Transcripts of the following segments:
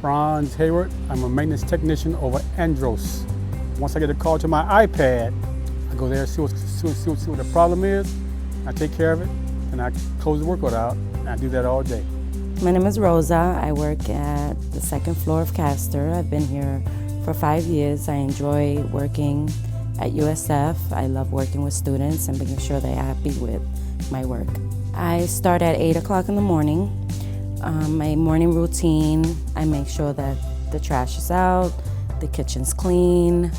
Franz Hayward. I'm a maintenance technician over Andros. Once I get a call to my iPad, I go there and see what the problem is. I take care of it, and I close the work order out, and I do that all day. My name is Rosa. I work at the second floor of Castor. I've been here for 5 years. I enjoy working at USF. I love working with students and making sure they're happy with my work. I start at 8 o'clock in the morning. My morning routine, I make sure that the trash is out, the kitchen's clean,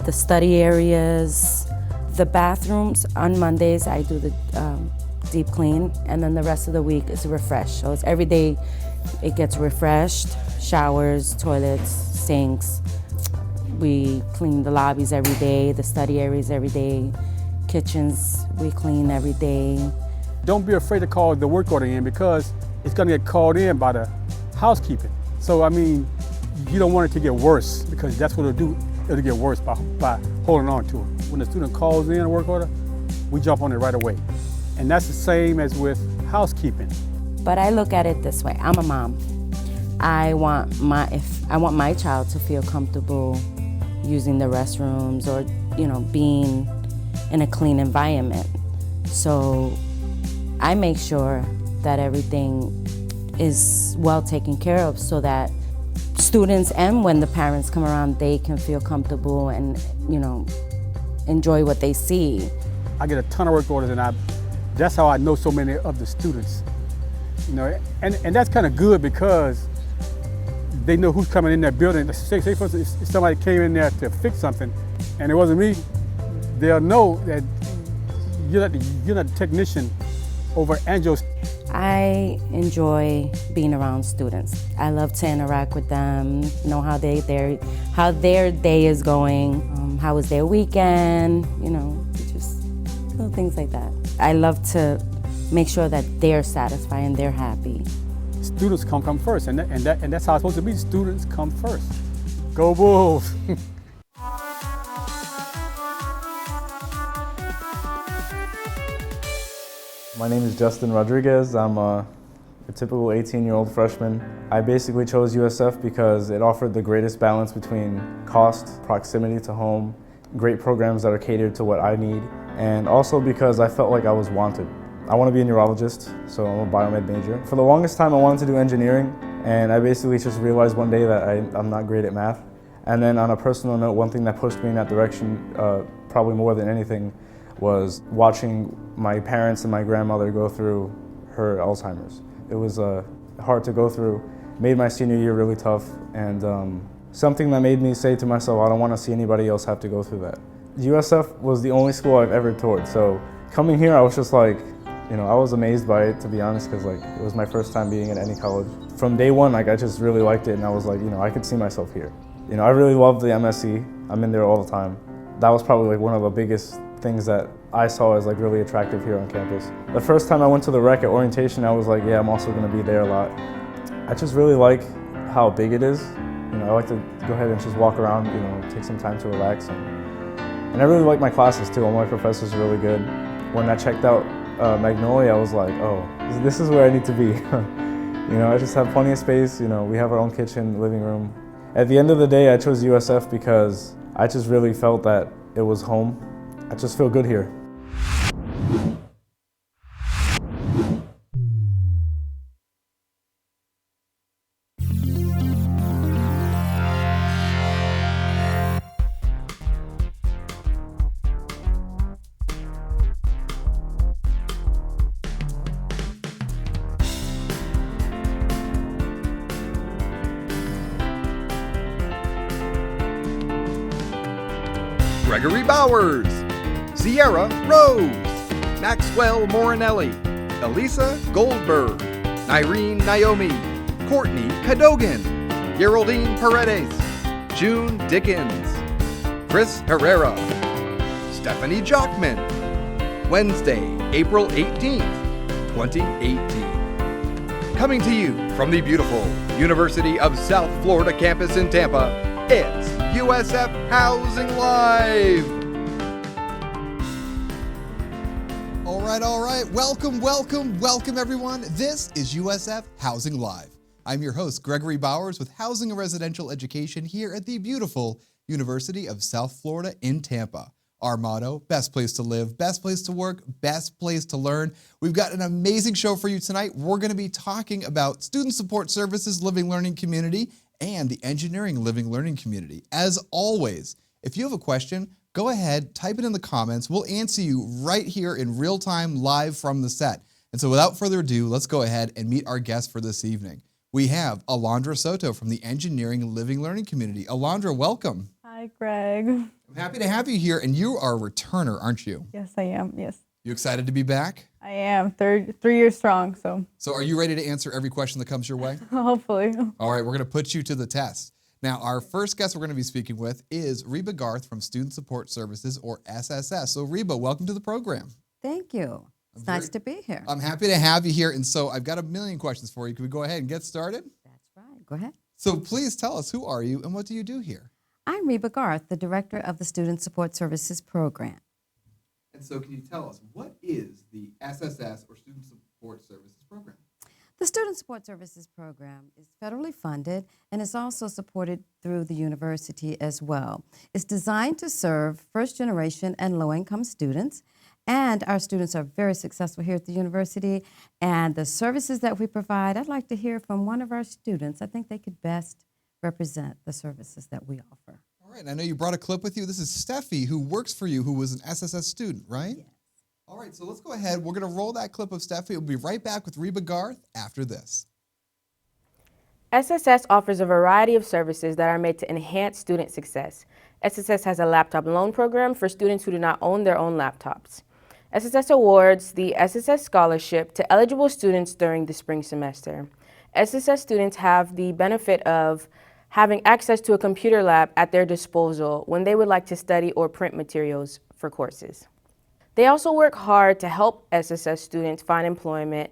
the study areas, the bathrooms. On Mondays, I do the deep clean, and then the rest of the week is refresh. So it's every day it gets refreshed, showers, toilets, sinks. We clean the lobbies every day, the study areas every day, kitchens we clean every day. Don't be afraid to call the work order in because it's gonna get called in by the housekeeping. So I mean, you don't want it to get worse because that's what it'll do. It'll get worse by holding on to it. When the student calls in a work order, we jump on it right away. And that's the same as with housekeeping. But I look at it this way, I'm a mom. I want my child to feel comfortable using the restrooms or, being in a clean environment. So I make sure that everything is well taken care of so that students and when the parents come around, they can feel comfortable and, enjoy what they see. I get a ton of work orders and that's how I know so many of the students. And that's kind of good because they know who's coming in that building. Say for instance, if somebody came in there to fix something and it wasn't me, they'll know that you're not the technician over Andros. I enjoy being around students. I love to interact with them, know how their day is going, how was their weekend, just little things like that. I love to make sure that they're satisfied and they're happy. Students come first, and that's how it's supposed to be. Students come first. Go Bulls! My name is Justin Rodriguez. I'm a typical 18-year-old freshman. I basically chose USF because it offered the greatest balance between cost, proximity to home, great programs that are catered to what I need, and also because I felt like I was wanted. I want to be a neurologist, so I'm a biomed major. For the longest time I wanted to do engineering, and I basically just realized one day that I'm not great at math. And then on a personal note, one thing that pushed me in that direction, probably more than anything, was watching my parents and my grandmother go through her Alzheimer's. It was hard to go through, made my senior year really tough, and something that made me say to myself, I don't want to see anybody else have to go through that. USF was the only school I've ever toured, so coming here I was just like, I was amazed by it, to be honest, because it was my first time being at any college. From day one, I just really liked it, and I was like, I could see myself here. I really loved the MSc. I'm in there all the time. That was probably one of the biggest things that I saw as really attractive here on campus. The first time I went to the rec at orientation, I was like, yeah, I'm also going to be there a lot. I just really like how big it is. I like to go ahead and just walk around, take some time to relax. And I really like my classes too. All my professors are really good. When I checked out Magnolia, I was like, oh, this is where I need to be. I just have plenty of space. We have our own kitchen, living room. At the end of the day, I chose USF because I just really felt that it was home. I just feel good here. Gregory Bowers, Sierra Rose, Maxwell Morinelli, Elisa Goldberg, Irene Naomi, Courtney Cadogan, Geraldine Paredes, June Dickens, Chris Herrera, Stephanie Jockman. Wednesday, April 18th, 2018. Coming to you from the beautiful University of South Florida campus in Tampa, it's USF Housing Live! All right. Welcome everyone. This is USF Housing Live. I'm your host, Gregory Bowers, with Housing and Residential Education here at the beautiful University of South Florida in Tampa. Our motto, best place to live, best place to work, best place to learn. We've got an amazing show for you tonight. We're going to be talking about student support services, living learning community, and the engineering living learning community. As always, if you have a question, go ahead, type it in the comments. We'll answer you right here in real time, live from the set. And so without further ado, let's go ahead and meet our guest for this evening. We have Alondra Soto from the Engineering Living Learning Community. Alondra, welcome. Hi, Greg. I'm happy to have you here, and you are a returner, aren't you? Yes, I am. Yes, You excited to be back? I am. 3 years strong, so So are you ready to answer every question that comes your way? hopefully. All right, we're going to put you to the test. Now, our first guest we're going to be speaking with is Reba Garth from Student Support Services, or SSS. So Reba, welcome to the program. Thank you. It's nice to be here. I'm happy to have you here, and so I've got a million questions for you. Can we go ahead and get started? That's right. Go ahead. So please tell us, who are you and what do you do here? I'm Reba Garth, the director of the Student Support Services Program. And so can you tell us, what is the SSS, or Student Support Services Program? The Student Support Services Program is federally funded and is also supported through the university as well. It's designed to serve first-generation and low-income students, and our students are very successful here at the university. And the services that we provide, I'd like to hear from one of our students. I think they could best represent the services that we offer. All right, and I know you brought a clip with you. This is Steffi, who works for you, who was an SSS student, right? Yes. All right, so let's go ahead. We're going to roll that clip of Steffi. We'll be right back with Reba Garth after this. SSS offers a variety of services that are made to enhance student success. SSS has a laptop loan program for students who do not own their own laptops. SSS awards the SSS Scholarship to eligible students during the spring semester. SSS students have the benefit of having access to a computer lab at their disposal when they would like to study or print materials for courses. They also work hard to help SSS students find employment,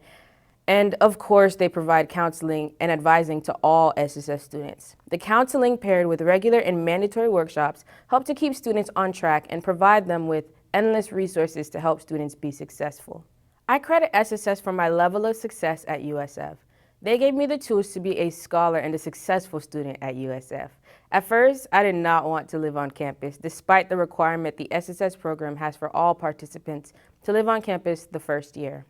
and of course they provide counseling and advising to all SSS students. The counseling paired with regular and mandatory workshops help to keep students on track and provide them with endless resources to help students be successful. I credit SSS for my level of success at USF. They gave me the tools to be a scholar and a successful student at USF. At first, I did not want to live on campus, despite the requirement the SSS program has for all participants to live on campus the first year.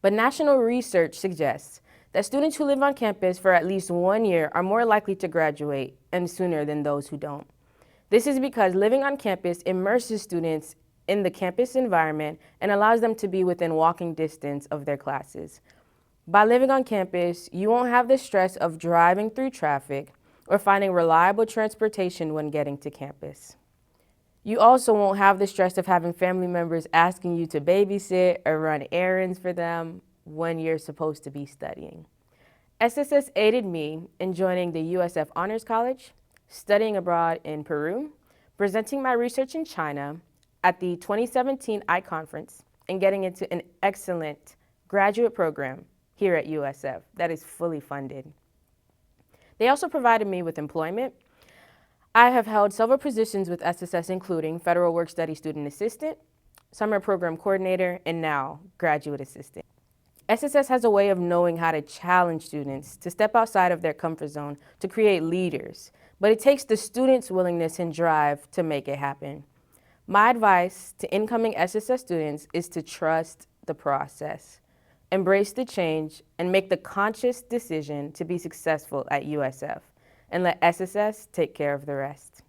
But national research suggests that students who live on campus for at least 1 year are more likely to graduate, and sooner than those who don't. This is because living on campus immerses students in the campus environment and allows them to be within walking distance of their classes. By living on campus, you won't have the stress of driving through traffic or finding reliable transportation when getting to campus. You also won't have the stress of having family members asking you to babysit or run errands for them when you're supposed to be studying. SSS aided me in joining the USF Honors College, studying abroad in Peru, presenting my research in China at the 2017 I-Conference, and getting into an excellent graduate program here at USF that is fully funded. They also provided me with employment. I have held several positions with SSS, including Federal Work Study Student Assistant, Summer Program Coordinator, and now Graduate Assistant. SSS has a way of knowing how to challenge students to step outside of their comfort zone to create leaders, but it takes the students' willingness and drive to make it happen. My advice to incoming SSS students is to trust the process, embrace the change, and make the conscious decision to be successful at USF, and let SSS take care of the rest.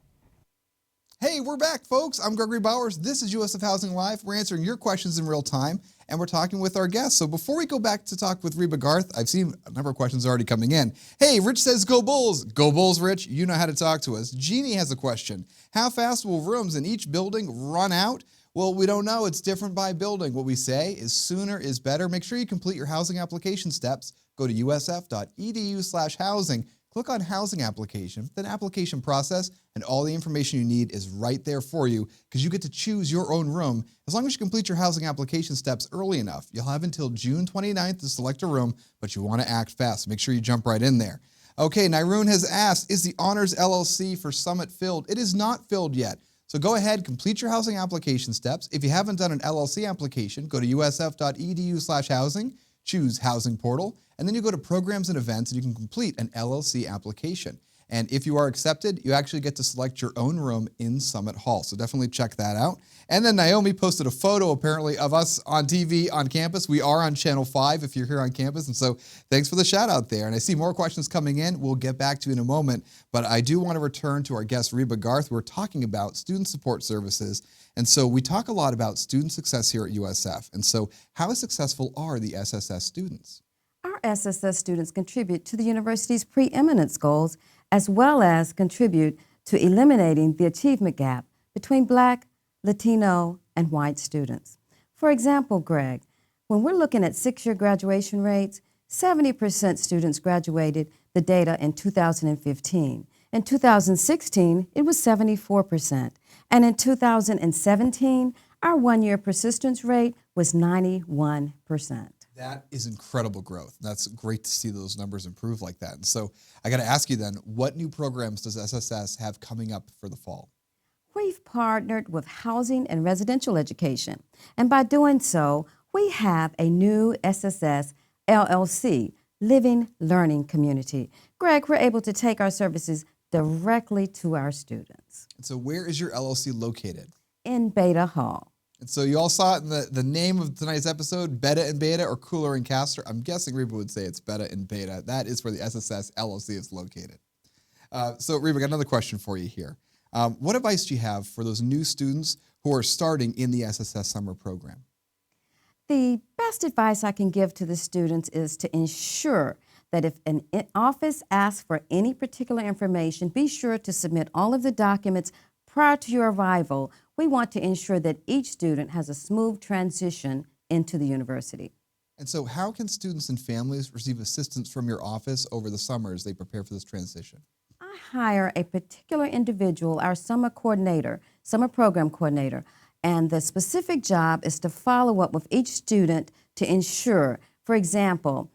Hey, we're back, folks. I'm Gregory Bowers. This is USF Housing Live. We're answering your questions in real time, and we're talking with our guests. So before we go back to talk with Reba Garth, I've seen a number of questions already coming in. Hey, Rich says, go Bulls. Go Bulls, Rich. You know how to talk to us. Jeannie has a question. How fast will rooms in each building run out? Well, we don't know. It's different by building. What we say is sooner is better. Make sure you complete your housing application steps. Go to usf.edu/housing. Click on Housing Application, then Application Process, and all the information you need is right there for you because you get to choose your own room. As long as you complete your housing application steps early enough, you'll have until June 29th to select a room, but you want to act fast. Make sure you jump right in there. Okay, Nyrune has asked, is the Honors LLC for Summit filled? It is not filled yet. So go ahead, complete your housing application steps. If you haven't done an LLC application, go to usf.edu/housing. choose Housing Portal, and then you go to Programs and Events and you can complete an LLC application. And if you are accepted, you actually get to select your own room in Summit Hall. So definitely check that out. And then Naomi posted a photo apparently of us on TV on campus. We are on Channel 5 if you're here on campus. And so thanks for the shout out there. And I see more questions coming in. We'll get back to you in a moment. But I do want to return to our guest, Reba Garth. We're talking about student support services. And so we talk a lot about student success here at USF. And so how successful are the SSS students? Our SSS students contribute to the university's preeminence goals as well as contribute to eliminating the achievement gap between Black, Latino, and white students. For example, Greg, when we're looking at 6-year graduation rates, 70% students graduated the data in 2015. In 2016, it was 74%. And in 2017, our 1-year persistence rate was 91%. That is incredible growth. That's great to see those numbers improve like that. And so I got to ask you then, what new programs does SSS have coming up for the fall? We've partnered with Housing and Residential Education. And by doing so, we have a new SSS LLC, Living Learning Community. Greg, we're able to take our services directly to our students. And so where is your LLC located? In Betta Hall. And so you all saw it in the name of tonight's episode, Betta and Beta, or Cooler and Castor. I'm guessing Reba would say it's Betta and Beta. That is where the SSS LLC is located. So Reba, I got another question for you here. What advice do you have for those new students who are starting in the SSS summer program? The best advice I can give to the students is to ensure that if an office asks for any particular information, be sure to submit all of the documents prior to your arrival. We want to ensure that each student has a smooth transition into the university. And so how can students and families receive assistance from your office over the summer as they prepare for this transition? I hire a particular individual, our summer coordinator, summer program coordinator, and the specific job is to follow up with each student to ensure, for example,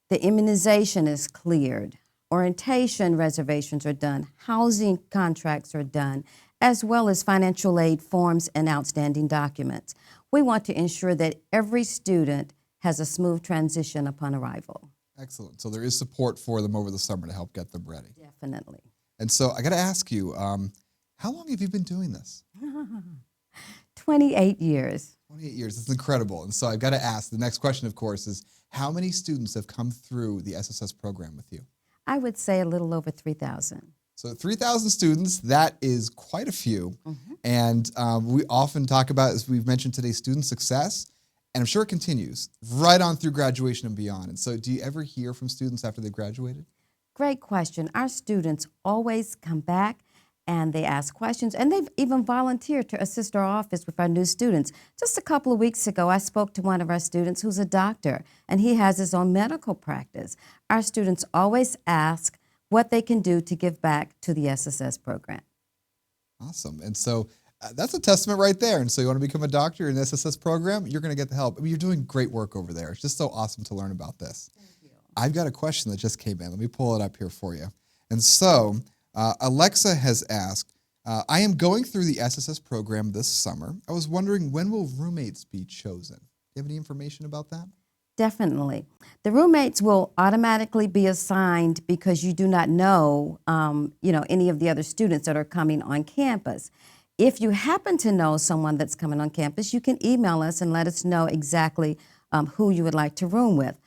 the immunization is cleared, orientation reservations are done, housing contracts are done, as well as financial aid forms and outstanding documents. We want to ensure that every student has a smooth transition upon arrival. Excellent. So there is support for them over the summer to help get them ready. Definitely. And so I got to ask you, how long have you been doing this? 28 years. 28 years. It's incredible. And so I've got to ask, the next question, of course, is how many students have come through the SSS program with you? I would say a little over 3,000. So 3,000 students, that is quite a few. And we often talk about, as we've mentioned today, student success, and I'm sure it continues right on through graduation and beyond. And so do you ever hear from students after they've graduated? Great question. Our students always come back and they ask questions, and they've even volunteered to assist our office with our new students. Just a couple of weeks ago, I spoke to one of our students who's a doctor, and he has his own medical practice. Our students always ask what they can do to give back to the SSS program. Awesome. And so that's a testament right there. And so you want to become a doctor in the SSS program, you're going to get the help. I mean, you're doing great work over there. It's just so awesome to learn about this. Thank you. I've got a question that just came in. Let me pull it up here for you. And so Alexa has asked, I am going through the SSS program this summer. I was wondering, when will roommates be chosen? Do you have any information about that? Definitely. The roommates will automatically be assigned because you do not know, any of the other students that are coming on campus. If you happen to know someone that's coming on campus, you can email us and let us know exactly who you would like to room with.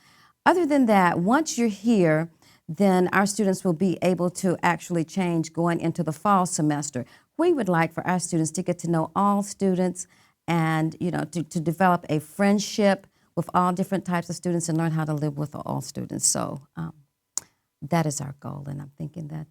Other than that, once you're here, then our students will be able to actually change going into the fall semester. We would like for our students to get to know all students and, to develop a friendship with all different types of students and learn how to live with all students. So that is our goal, and I'm thinking that,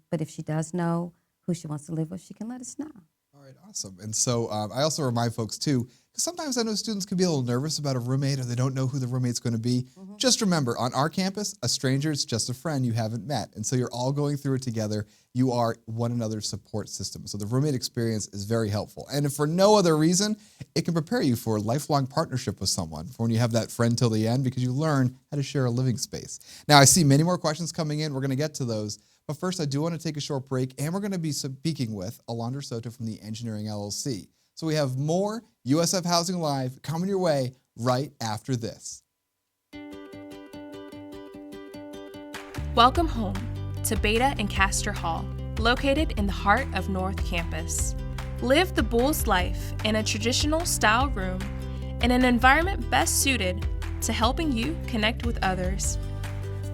but if she does know who she wants to live with, she can let us know. All right, awesome. And so I also remind folks too, because sometimes I know students can be a little nervous about a roommate or they don't know who the roommate's going to be. Just remember, on our campus, a stranger is just a friend you haven't met. And so you're all going through it together. You are one another's support system. So the roommate experience is very helpful. And if for no other reason, it can prepare you for a lifelong partnership with someone, for when you have that friend till the end, because you learn how to share a living space. Now, I see many more questions coming in. We're going to get to those. But first, I do want to take a short break, and we're going to be speaking with Alondra Soto from the Engineering LLC. So we have more USF Housing Live coming your way right after this. Welcome home to Betta and Castor Hall, located in the heart of North Campus. Live the Bulls life in a traditional style room in an environment best suited to helping you connect with others.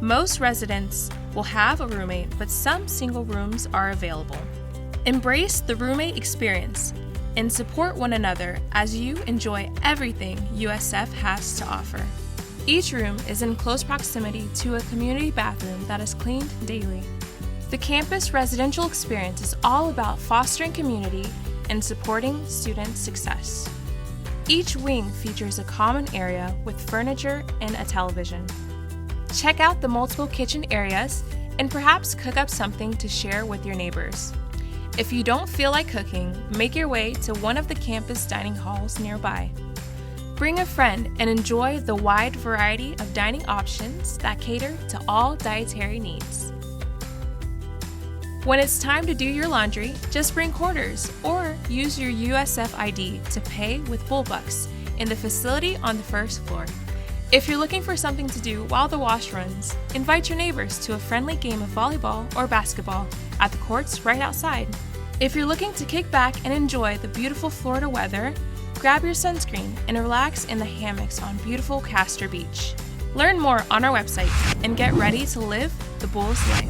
Most residents will have a roommate, but some single rooms are available. Embrace the roommate experience and support one another as you enjoy everything USF has to offer. Each room is in close proximity to a community bathroom that is cleaned daily. The campus residential experience is all about fostering community and supporting student success. Each wing features a common area with furniture and a television. Check out the multiple kitchen areas and perhaps cook up something to share with your neighbors. If you don't feel like cooking, make your way to one of the campus dining halls nearby. Bring a friend and enjoy the wide variety of dining options that cater to all dietary needs. When it's time to do your laundry, just bring quarters or use your USF ID to pay with Bull Bucks in the facility on the first floor. If you're looking for something to do while the wash runs, invite your neighbors to a friendly game of volleyball or basketball at the courts right outside. If you're looking to kick back and enjoy the beautiful Florida weather, grab your sunscreen and relax in the hammocks on beautiful Castor Beach. Learn more on our website and get ready to live the Bulls life.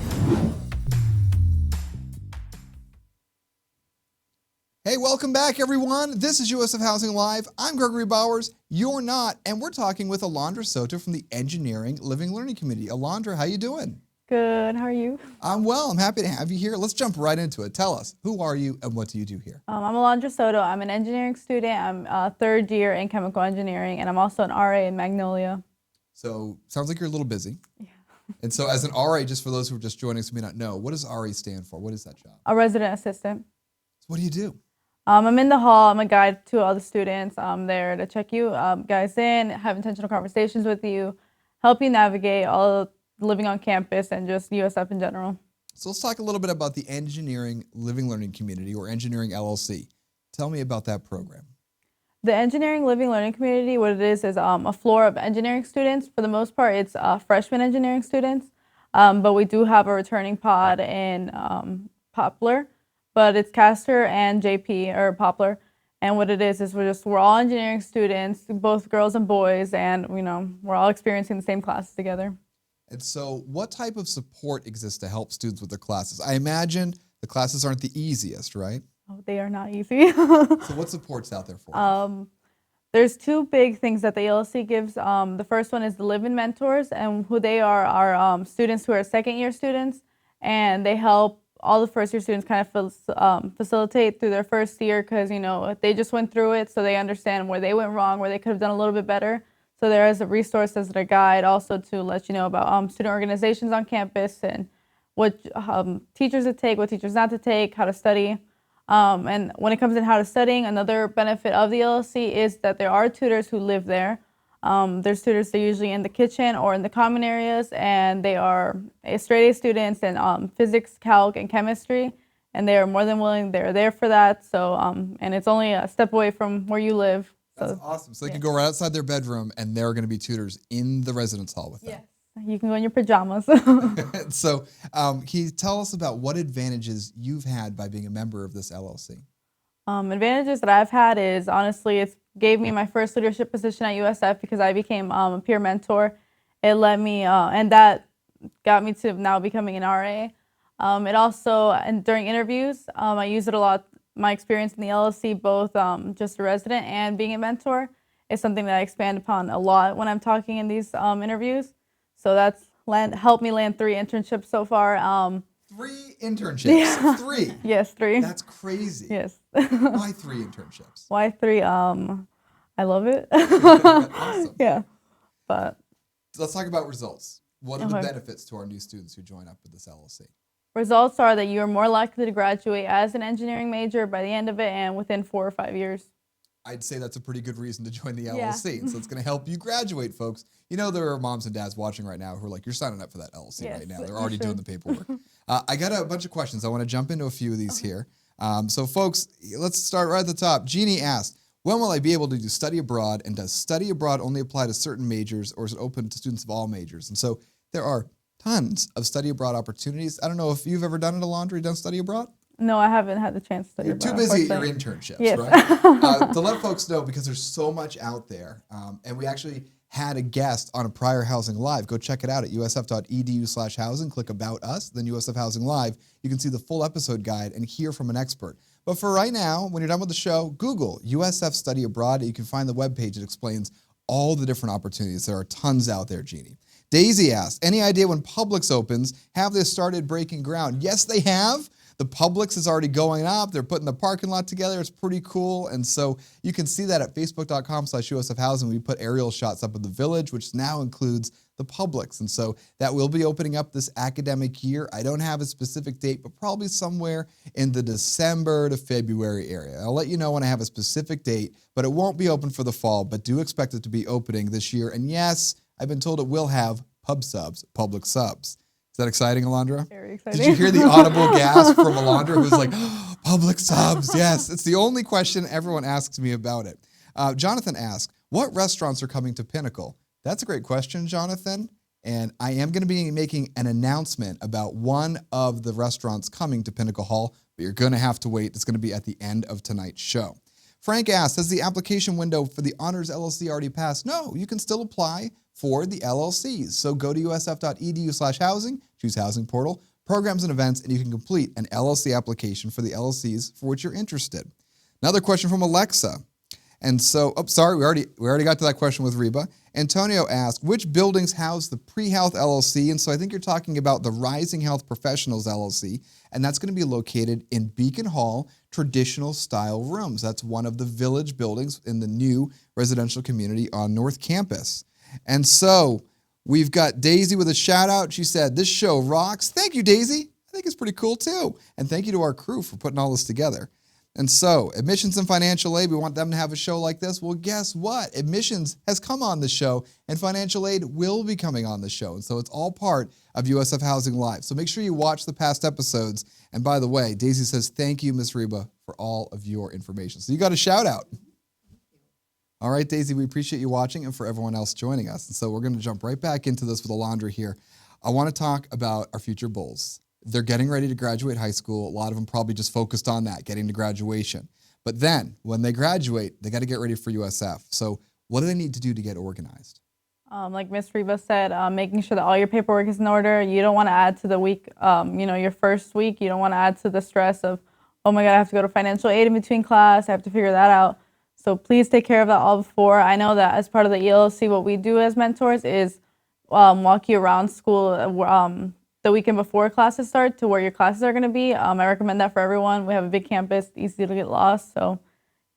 Hey, welcome back, everyone. This is USF Housing Live. I'm Gregory Bowers. You're not, and we're talking with Alondra Soto from the Engineering Living Learning Committee. Alondra, how you doing? Good. How are you? I'm well. I'm happy to have you here. Let's jump right into it. Tell us, who are you and what do you do here? I'm Alondra Soto. I'm an engineering student. I'm third year in chemical engineering, and I'm also an RA in Magnolia. So, sounds like you're a little busy. Yeah. And so, as an RA, just for those who are just joining us who may not know, what does RA stand for? What is that job? A resident assistant. So what do you do? I'm in the hall. I'm a guide to all the students. I'm there to check you guys in, have intentional conversations with you, help you navigate all living on campus and just USF in general. So let's talk a little bit about the Engineering Living Learning Community, or Engineering LLC. Tell me about that program. The Engineering Living Learning Community, what it is a floor of engineering students. For the most part, it's freshman engineering students, but we do have a returning pod in Poplar, but it's Castor and JP, or Poplar. And what it is we're all engineering students, both girls and boys, and we're all experiencing the same classes together. And so what type of support exists to help students with their classes? I imagine the classes aren't the easiest, right? Oh, they are not easy. So what support's out there for you? There's two big things that the ELC gives. The first one is the live-in mentors, and who they are students who are second-year students, and they help all the first-year students kind of facilitate through their first year because, they just went through it, so they understand where they went wrong, where they could have done a little bit better. So there is a resource as a guide also to let you know about student organizations on campus and what teachers to take, what teachers not to take, how to study. And when it comes in how to studying, another benefit of the LLC is that there are tutors who live there. There's tutors that are usually in the kitchen or in the common areas, and they are straight A students in physics, calc, and chemistry, and they are more than willing. They're there for that. So, and it's only a step away from where you live. That's awesome. So they can go right outside their bedroom, and there are going to be tutors in the residence hall with them. Yes. You can go in your pajamas. So can you tell us about what advantages you've had by being a member of this LLC? Advantages that I've had is, honestly, it gave me my first leadership position at USF because I became a peer mentor. It led me, and that got me to now becoming an RA. It also, and during interviews, I use it a lot. My experience in the LLC, both just a resident and being a mentor, is something that I expand upon a lot when I'm talking in these interviews. So that's helped me land 3 internships so far. 3 internships? Yeah. 3? Yes, 3. That's crazy. Yes. Why 3 internships? Why 3? I love it. Awesome. Yeah. But let's talk about results. What are the benefits to our new students who join up with this LLC? Results are that you are more likely to graduate as an engineering major by the end of it and within 4 or 5 years. I'd say that's a pretty good reason to join the LLC. Yeah. So it's going to help you graduate, folks. There are moms and dads watching right now who are like, you're signing up for that LLC right now. They're already doing the paperwork. I got a bunch of questions. I want to jump into a few of these here. So folks, let's start right at the top. Jeannie asked, when will I be able to do study abroad? And does study abroad only apply to certain majors, or is it open to students of all majors? And so there are tons of study abroad opportunities. I don't know if you've ever done it, Alondra. You done study abroad? No, I haven't had the chance to study You're too abroad, busy at your unfortunately. internships, Yes. right? To let folks know, because there's so much out there, and we actually had a guest on a prior Housing Live. Go check it out at usf.edu/housing. Click About Us, then USF Housing Live. You can see the full episode guide and hear from an expert. But for right now, when you're done with the show, Google USF Study Abroad, and you can find the webpage that explains all the different opportunities. There are tons out there, Jeannie. Daisy asked, any idea when Publix opens? Have they started breaking ground? Yes, they have. The Publix is already going up. They're putting the parking lot together. It's pretty cool. And so you can see that at facebook.com/USF Housing. We put aerial shots up of the village, which now includes the Publix. And so that will be opening up this academic year. I don't have a specific date, but probably somewhere in the December to February area. I'll let you know when I have a specific date, but it won't be open for the fall, but do expect it to be opening this year. And yes, I've been told it will have pub subs, public subs. Is that exciting, Alondra? Very exciting. Did you hear the audible gasp from Alondra, who's like, oh, public subs? Yes, it's the only question everyone asks me about it. Jonathan asked, what restaurants are coming to Pinnacle? That's a great question, Jonathan. And I am going to be making an announcement about one of the restaurants coming to Pinnacle Hall, but you're going to have to wait. It's going to be at the end of tonight's show. Frank asked, has the application window for the Honors LLC already passed? No, you can still apply for the LLCs. So go to usf.edu/housing, choose Housing Portal, Programs and Events, and you can complete an LLC application for the LLCs for which you're interested. Another question from Alexa. And so, sorry, we already got to that question with Reba. Antonio asked, which buildings house the Pre-Health LLC? And so I think you're talking about the Rising Health Professionals LLC, and that's going to be located in Beacon Hall, traditional style rooms. That's one of the village buildings in the new residential community on North Campus. And so we've got Daisy with a shout out. She said, this show rocks. Thank you, Daisy. I think it's pretty cool too. And thank you to our crew for putting all this together. And so, admissions and financial aid, we want them to have a show like this. Well, guess what? Admissions has come on the show, and financial aid will be coming on the show. And so it's all part of USF Housing Live. So make sure you watch the past episodes. And by the way, Daisy says, thank you, Miss Reba, for all of your information. So you got a shout out. All right, Daisy, we appreciate you watching and for everyone else joining us. And so we're going to jump right back into this with Alondra here. I want to talk about our future Bulls. They're getting ready to graduate high school. A lot of them probably just focused on that, getting to graduation. But then when they graduate, they got to get ready for USF. So what do they need to do to get organized? Like Miss Reba said, making sure that all your paperwork is in order. You don't want to add to the week, your first week. You don't want to add to the stress of, oh my God, I have to go to financial aid in between class. I have to figure that out. So please take care of that all before. I know that as part of the ELC, what we do as mentors is walk you around school the weekend before classes start to where your classes are going to be. I recommend that for everyone. We have a big campus, easy to get lost. So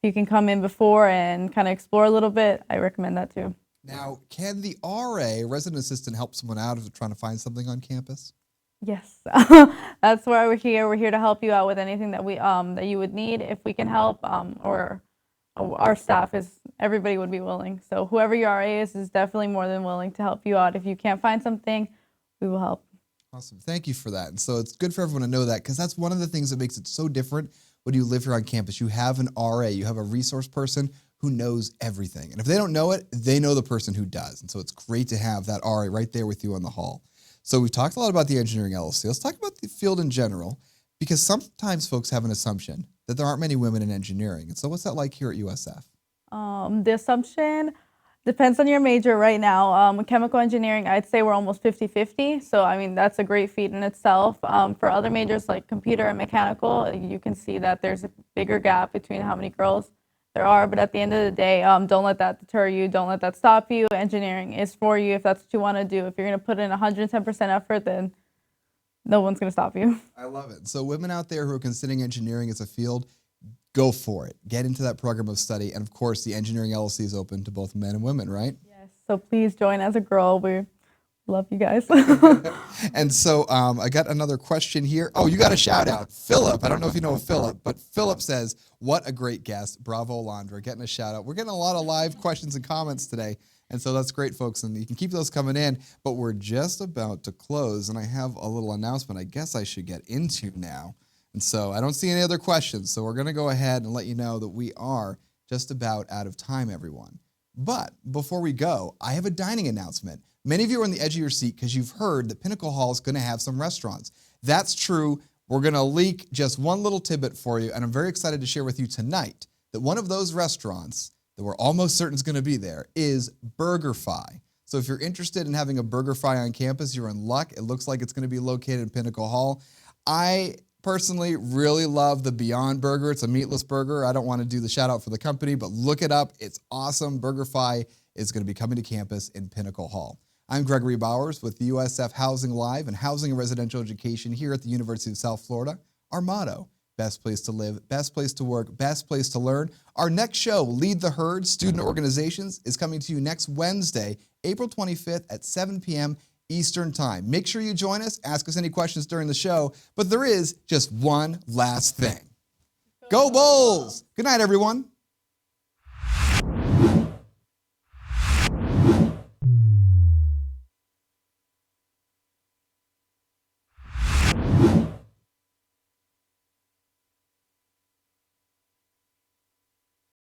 if you can come in before and kind of explore a little bit, I recommend that too. Now, can the RA, resident assistant, help someone out if they're trying to find something on campus? Yes, that's why we're here. We're here to help you out with anything that we that you would need. If we can help, or our staff everybody would be willing. So whoever your RA is definitely more than willing to help you out. If you can't find something, we will help. Awesome. Thank you for that. And so it's good for everyone to know that, because that's one of the things that makes it so different when you live here on campus. You have an RA, you have a resource person who knows everything. And if they don't know it, they know the person who does. And so it's great to have that RA right there with you on the hall. So we've talked a lot about the engineering LLC. Let's talk about the field in general, because sometimes folks have an assumption that there aren't many women in engineering. And so what's that like here at USF? The assumption depends on your major right now. Chemical engineering, I'd say we're almost 50-50. So, I mean, that's a great feat in itself. For other majors like computer and mechanical, you can see that there's a bigger gap between how many girls there are. But at the end of the day, don't let that deter you. Don't let that stop you. Engineering is for you if that's what you want to do. If you're going to put in 110% effort, then no one's going to stop you. I love it. So women out there who are considering engineering as a field, go for it. Get into that program of study. And of course, the engineering LLC is open to both men and women, right? Yes. So please join as a girl. We love you guys. And so I got another question here. Oh, you got a shout out. Philip. I don't know if you know Philip, but Philip says, what a great guest. Bravo, Alondra. Getting a shout out. We're getting a lot of live questions and comments today. And so that's great, folks. And you can keep those coming in. But we're just about to close. And I have a little announcement I guess I should get into now. And so I don't see any other questions. So we're going to go ahead and let you know that we are just about out of time, everyone. But before we go, I have a dining announcement. Many of you are on the edge of your seat because you've heard that Pinnacle Hall is going to have some restaurants. That's true. We're going to leak just one little tidbit for you, and I'm very excited to share with you tonight that one of those restaurants that we're almost certain is going to be there is BurgerFi. So if you're interested in having a BurgerFi on campus, you're in luck. It looks like it's going to be located in Pinnacle Hall. I personally really love the Beyond Burger. It's a meatless burger. I don't want to do the shout out for the company, but look it up. It's awesome. BurgerFi is going to be coming to campus in Pinnacle Hall. I'm Gregory Bowers with USF Housing Live and Housing and Residential Education here at the University of South Florida. Our motto, best place to live, best place to work, best place to learn. Our next show, Lead the Herd, Student Organizations, is coming to you next Wednesday, April 25th at 7 p.m. Eastern Time. Make sure you join us, ask us any questions during the show, but there is just one last thing. Go Bulls! Good night, everyone.